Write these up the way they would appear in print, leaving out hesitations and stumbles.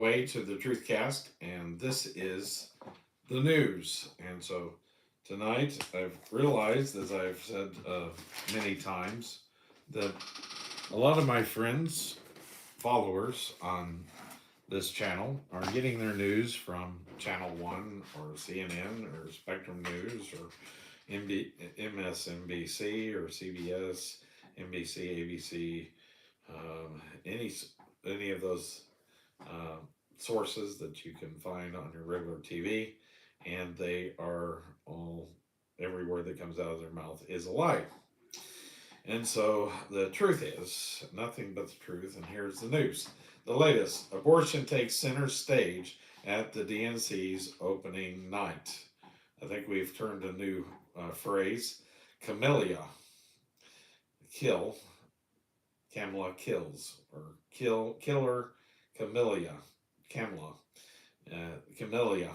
Way to the Truthcast, and this is the news. And so tonight I've realized, as I've said many times, that a lot of my friends, followers on this channel, are getting their news from Channel 1 or CNN or Spectrum News or MSNBC or CBS, NBC, ABC, um, any any of those uh, sources that you can find on your regular TV, and they are all every word that comes out of their mouth is a lie. And so the truth is nothing but the truth. And here's the news: the latest: abortion takes center stage at the DNC's opening night. I think we've turned a new phrase: Camellia, kill, Kamala kills, or killer, Camellia, Kamala. Camellia.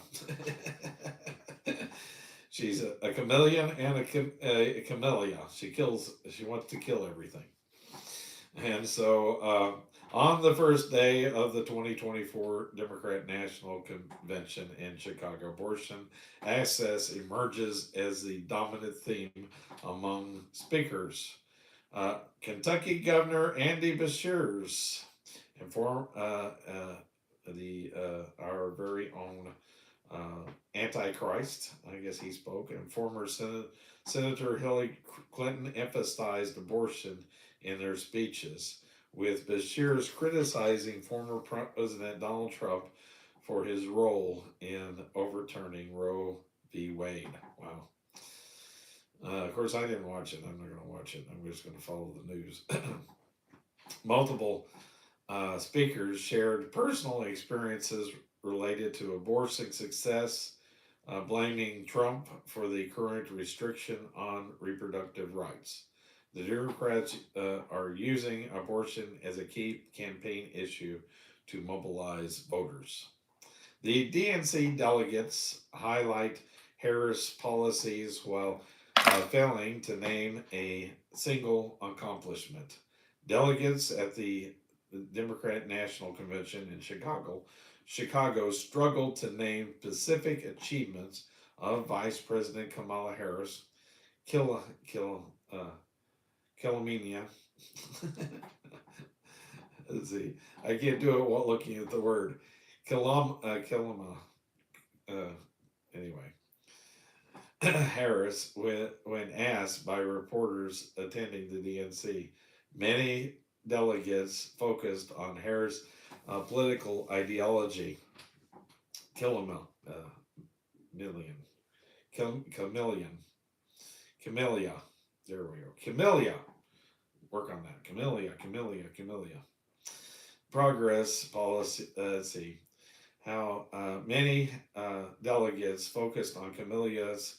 She's a chameleon and a camellia. She kills. She wants to kill everything. And so, on the first day of the 2024 Democrat National Convention in Chicago, abortion access emerges as the dominant theme among speakers. Kentucky Governor Andy Beshears informed the our very own Antichrist, I guess he spoke, and former Senator Hillary Clinton emphasized abortion in their speeches, with Beshears criticizing former President Donald Trump for his role in overturning Roe v. Wade. Wow. Of course, I didn't watch it. I'm not going to watch it. I'm just going to follow the news. Multiple speakers shared personal experiences related to abortion success, blaming Trump for the current restriction on reproductive rights. The Democrats are using abortion as a key campaign issue to mobilize voters. The DNC delegates highlight Harris' policies while failing to name a single accomplishment. Delegates at the Democrat National Convention in Chicago struggled to name specific achievements of Vice President Kamala Harris. Kill, kill, Killamenia. Let's see. I can't do it while looking at the word. Killama. Uh, anyway, Harris, when asked by reporters attending the DNC, many delegates focused on Harris' political ideology. Killamilla, million, chameleon, camellia. There we go. Camellia. Work on that. Camellia. Progress policy. Let's see how many delegates focused on Camellia's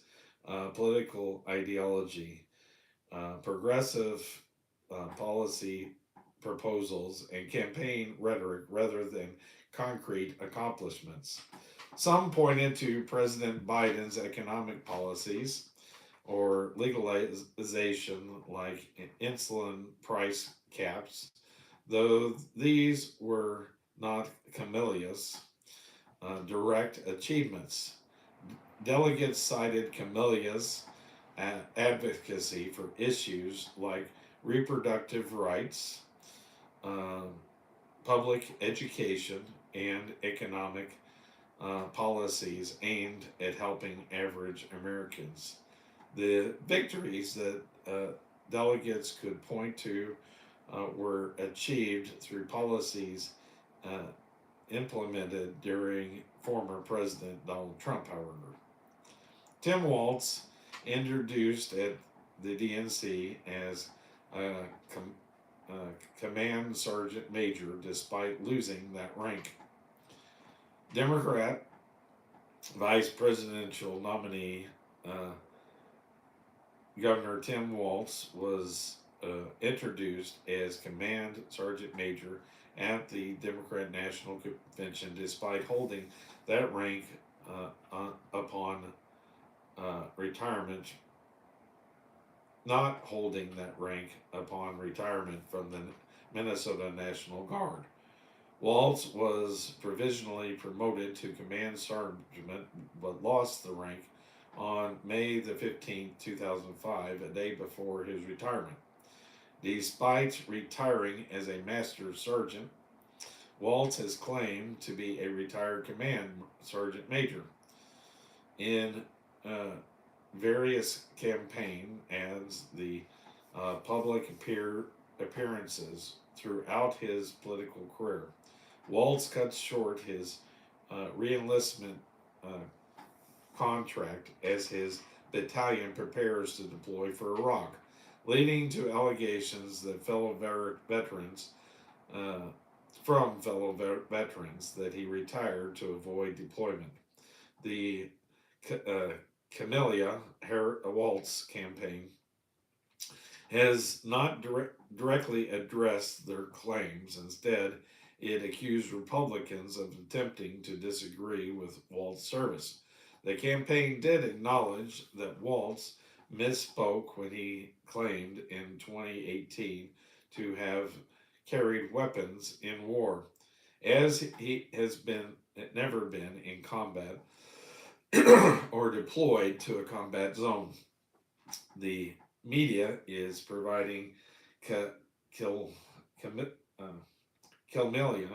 political ideology, progressive policy proposals, and campaign rhetoric rather than concrete accomplishments. Some pointed to President Biden's economic policies or legalization like insulin price caps, though these were not Camellia's direct achievements. Delegates cited Camellia's advocacy for issues like reproductive rights, uh, public education, and economic policies aimed at helping average Americans. The victories that delegates could point to were achieved through policies uh, implemented during former President Donald Trump, however. Tim Walz, introduced at the DNC as a uh, command sergeant major despite losing that rank. Democrat vice presidential nominee Governor Tim Walz was introduced as command sergeant major at the Democrat National Convention despite holding that rank upon retirement, not holding that rank upon retirement from the Minnesota National Guard. Waltz was provisionally promoted to command sergeant but lost the rank on May the 15th, 2005, a day before his retirement. Despite retiring as a master sergeant, Waltz has claimed to be a retired command sergeant major. In uh, various campaign ads, the public appearances throughout his political career, Waltz cuts short his reenlistment uh, contract as his battalion prepares to deploy for Iraq, leading to allegations that veterans uh, from fellow veterans that he retired to avoid deployment. The uh, Camellia Waltz campaign has not directly addressed their claims. Instead, it accused Republicans of attempting to disagree with Waltz's service. The campaign did acknowledge that Waltz misspoke when he claimed in 2018 to have carried weapons in war, as he has never been in combat or deployed to a combat zone. The media is providing Ca- Kil, uh, Kilmelia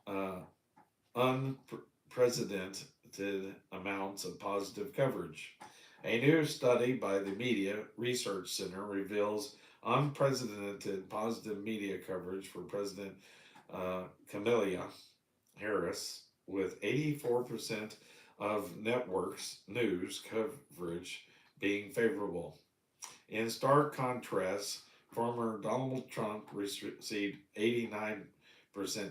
uh, unprecedented amounts of positive coverage. A new study by the Media Research Center reveals unprecedented positive media coverage for President Camellia Harris, with 84% of networks' news coverage being favorable. In stark contrast, former Donald Trump received 89%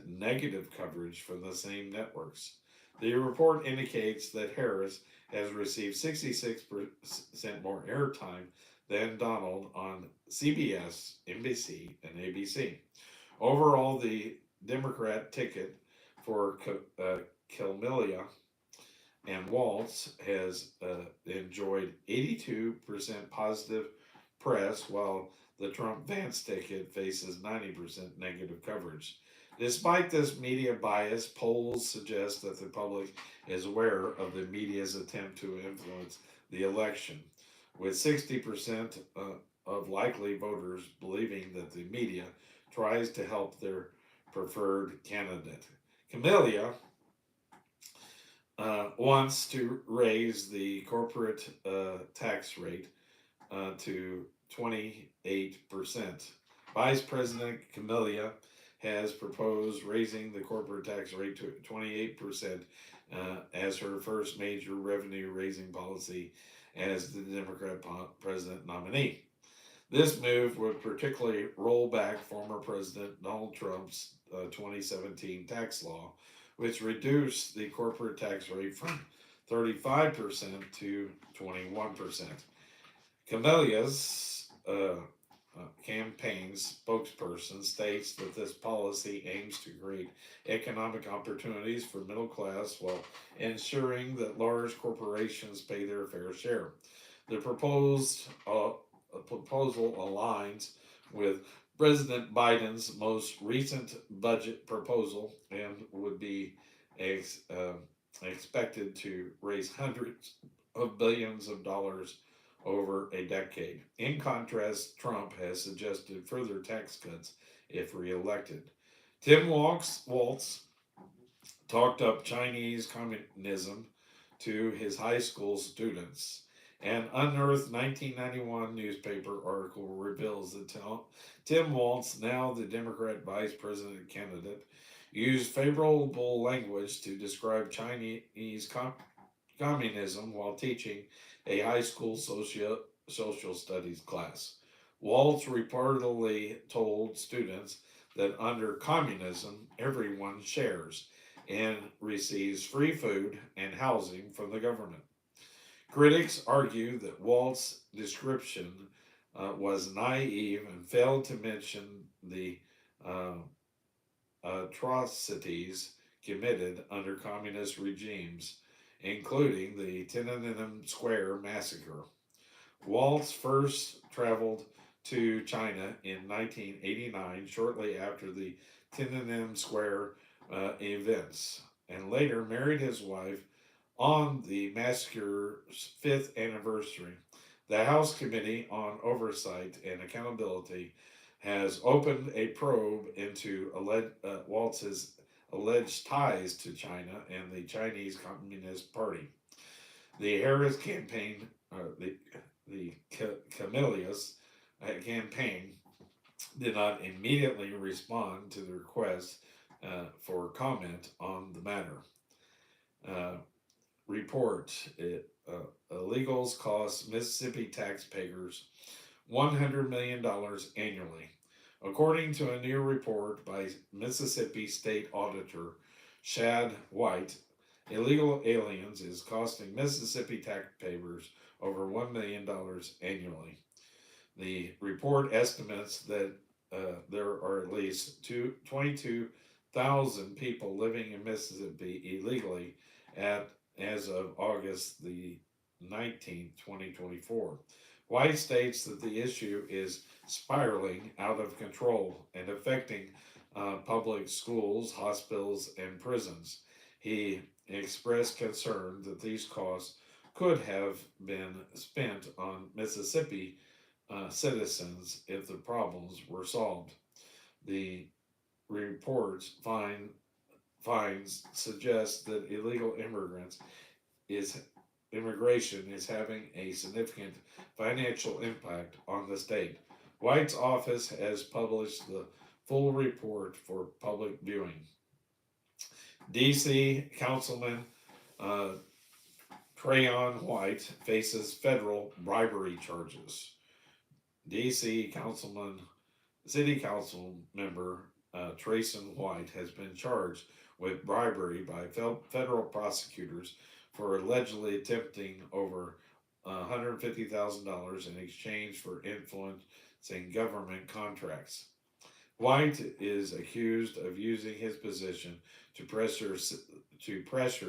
negative coverage from the same networks. The report indicates that Harris has received 66% more airtime than Donald on CBS, NBC, and ABC. Overall, the Democrat ticket for Kilmelia and Waltz has enjoyed 82% positive press, while the Trump Vance ticket faces 90% negative coverage. Despite this media bias, polls suggest that the public is aware of the media's attempt to influence the election, with 60% of likely voters believing that the media tries to help their preferred candidate. Camellia wants to raise the corporate tax rate to 28%. Vice President Camellia has proposed raising the corporate tax rate to 28% as her first major revenue raising policy as the Democrat president nominee. This move would particularly roll back former President Donald Trump's 2017 tax law, which reduced the corporate tax rate from 35% to 21%. Camelia's campaign spokesperson states that this policy aims to create economic opportunities for middle class while ensuring that large corporations pay their fair share. The proposal aligns with President Biden's most recent budget proposal and would be ex, uh, expected to raise hundreds of billions of dollars over a decade. In contrast, Trump has suggested further tax cuts if reelected. Tim Waltz talked up Chinese communism to his high school students. An unearthed 1991 newspaper article reveals that Tim Waltz, now the Democrat vice president candidate, used favorable language to describe Chinese communism while teaching a high school social studies class. Waltz reportedly told students that under communism, everyone shares and receives free food and housing from the government. Critics argue that Waltz's description was naive and failed to mention the uh, atrocities committed under communist regimes, including the Tiananmen Square massacre. Waltz first traveled to China in 1989, shortly after the Tiananmen Square events, and later married his wife on the massacre's fifth anniversary. The House Committee on Oversight and Accountability has opened a probe into Waltz's alleged ties to China and the Chinese Communist Party. The Harris campaign, the Camellias campaign, did not immediately respond to the request for comment on the matter. Uh, report illegals cost Mississippi taxpayers $100 million annually. According to a new report by Mississippi State Auditor Shad White, illegal aliens is costing Mississippi taxpayers over $1 million annually. The report estimates that there are at least 22,000 people living in Mississippi illegally at as of August the 19th, 2024. White states that the issue is spiraling out of control and affecting public schools, hospitals, and prisons. He expressed concern that these costs could have been spent on Mississippi citizens if the problems were solved. The report's finds suggest that illegal immigrants is immigration is having a significant financial impact on the state. White's office has published the full report for public viewing. D.C. Councilman uh, Trayon White faces federal bribery charges. D.C. City Council member Trayson White has been charged with bribery by federal prosecutors for allegedly attempting over $150,000 in exchange for influencing government contracts. White is accused of using his position to pressure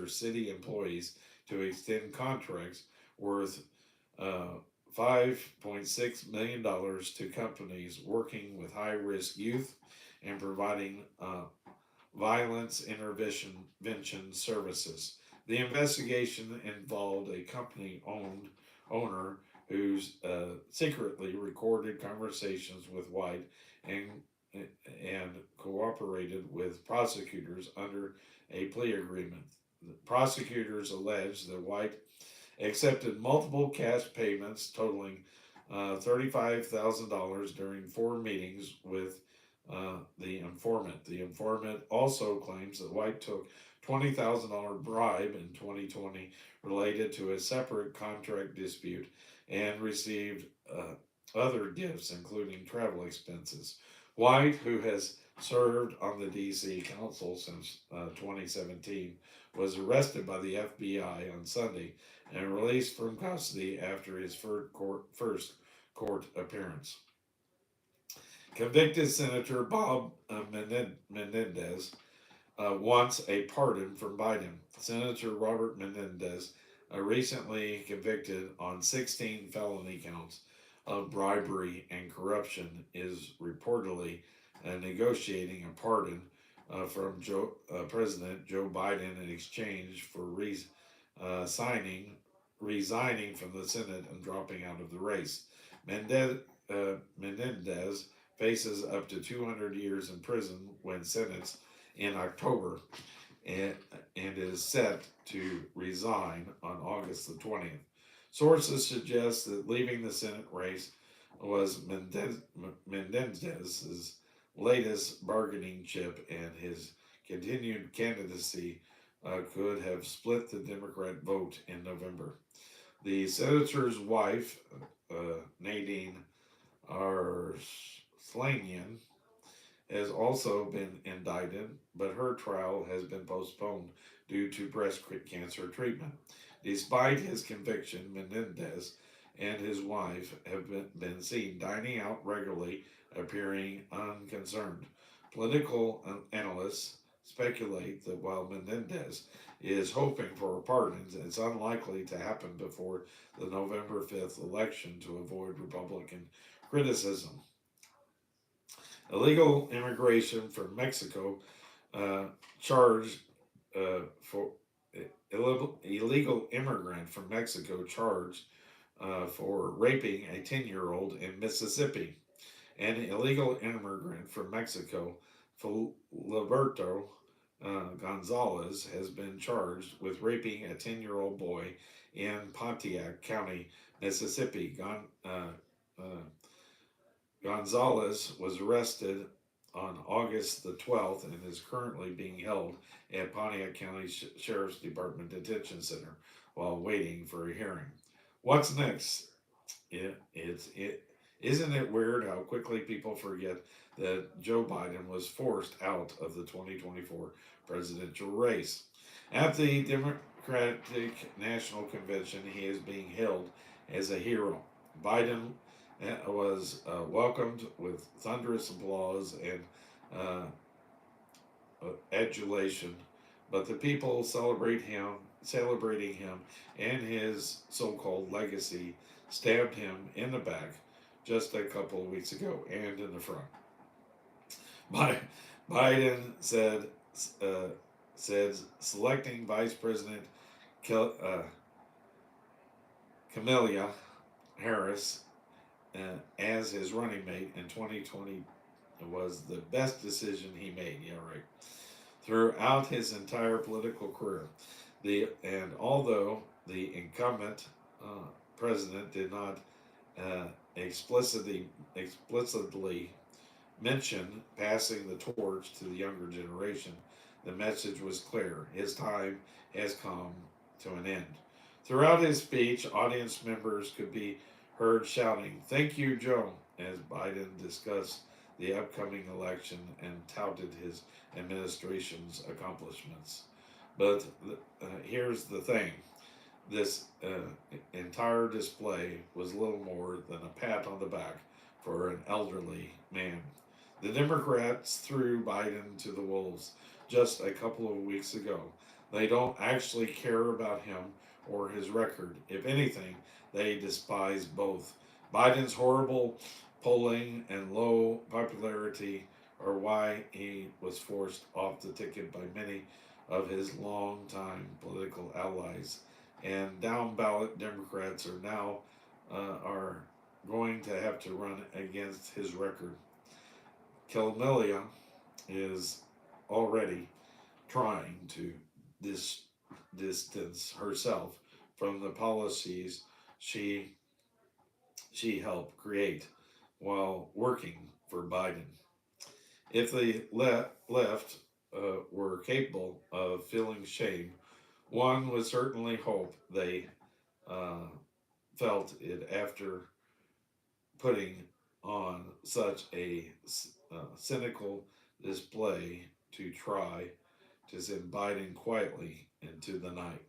city employees to extend contracts worth $5.6 million to companies working with high risk youth and providing violence intervention services. The investigation involved a company owner who secretly recorded conversations with White and and cooperated with prosecutors under a plea agreement. The prosecutors alleged that White accepted multiple cash payments totaling $35,000 during four meetings with the informant. The informant also claims that White took $20,000 bribe in 2020 related to a separate contract dispute and received other gifts, including travel expenses. White, who has served on the D.C. Council since 2017, was arrested by the FBI on Sunday and released from custody after his first court appearance. Convicted Senator Bob Menendez wants a pardon from Biden. Senator Robert Menendez, recently convicted on 16 felony counts of bribery and corruption, is reportedly negotiating a pardon from President Joe Biden in exchange for resigning from the Senate and dropping out of the race. Menendez faces up to 200 years in prison when sentenced in October and is set to resign on August the 20th. Sources suggest that leaving the Senate race was Menendez's latest bargaining chip, and his continued candidacy could have split the Democrat vote in November. The senator's wife, Nadine Arslanyan, has also been indicted, but her trial has been postponed due to breast cancer treatment. Despite his conviction, Menendez and his wife have been seen dining out regularly, appearing unconcerned. Political analysts speculate that while Menendez is hoping for a pardon, it's unlikely to happen before the November 5th election to avoid Republican criticism. Illegal immigration from Mexico uh, charged for illegal immigrant from Mexico charged for raping a 10-year-old in Mississippi. An illegal immigrant from Mexico, Filiberto Gonzalez, has been charged with raping a 10-year-old boy in Pontiac County, Mississippi. Uh, Gonzalez was arrested on August the 12th and is currently being held at Pontiac County Sheriff's Department Detention Center while waiting for a hearing. What's next? Isn't it weird how quickly people forget that Joe Biden was forced out of the 2024 presidential race? At the Democratic National Convention, he is being hailed as a hero. Biden was welcomed with thunderous applause and uh, adulation, but the people celebrating him and his so-called legacy, stabbed him in the back just a couple of weeks ago and in the front. Biden uh, said selecting Vice President Kamala Harris as his running mate in 2020 was the best decision he made. Yeah, right. Throughout his entire political career, although the incumbent president did not uh, explicitly mention passing the torch to the younger generation, the message was clear: his time has come to an end. Throughout his speech, audience members could be heard shouting, "Thank you, Joe," as Biden discussed the upcoming election and touted his administration's accomplishments. But here's the thing: this entire display was little more than a pat on the back for an elderly man. The Democrats threw Biden to the wolves just a couple of weeks ago. They don't actually care about him or his record. If anything, they despise both. Biden's horrible polling and low popularity are why he was forced off the ticket by many of his longtime political allies. And down ballot Democrats are going to have to run against his record. Kilmelia is already trying to dis- distance herself from the policies she she helped create while working for Biden. If the left were capable of feeling shame, one would certainly hope they uh, felt it after putting on such a cynical display to try to send Biden quietly into the night.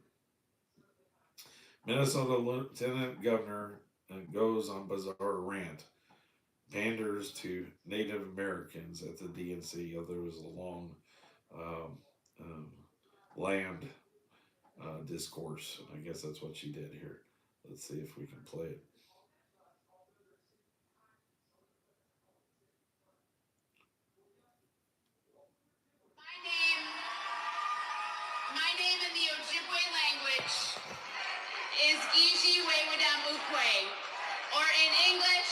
Minnesota Lieutenant Governor goes on bizarre rant, panders to Native Americans at the DNC. There was a long um, um, land discourse. I guess that's what she did here. Let's see if we can play it. My name in the Ojibwe language is Gigi Wewadamukwe, or in English,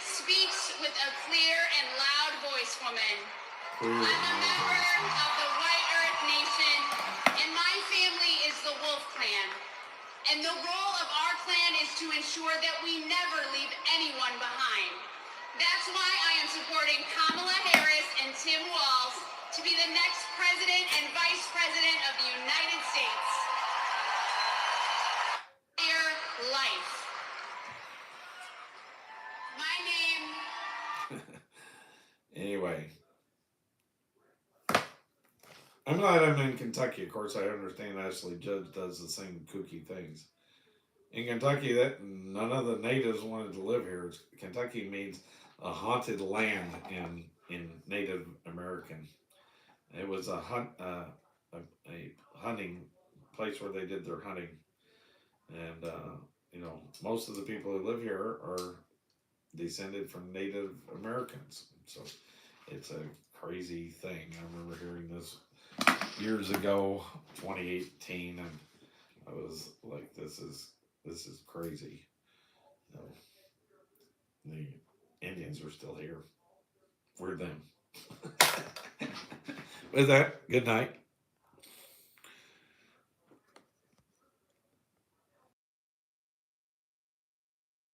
speaks with a clear and loud voice woman. I'm a member of the White Earth Nation, and my family is the Wolf Clan. And the role of our clan is to ensure that we never leave anyone behind. That's why I am supporting Kamala Harris and Tim Walz to be the next President and Vice President of the United States. Dear life. My name. Anyway, I'm glad I'm in Kentucky. Of course, I understand Ashley Judd does the same kooky things. In Kentucky, that none of the natives wanted to live here. Kentucky means a haunted land in Native American. It was a hunting place where they did their hunting, and most of the people who live here are descended from Native Americans. So it's a crazy thing. I remember hearing this years ago, 2018, and I was like, this is crazy. You know, the Indians are still here. We're them. With that, good night.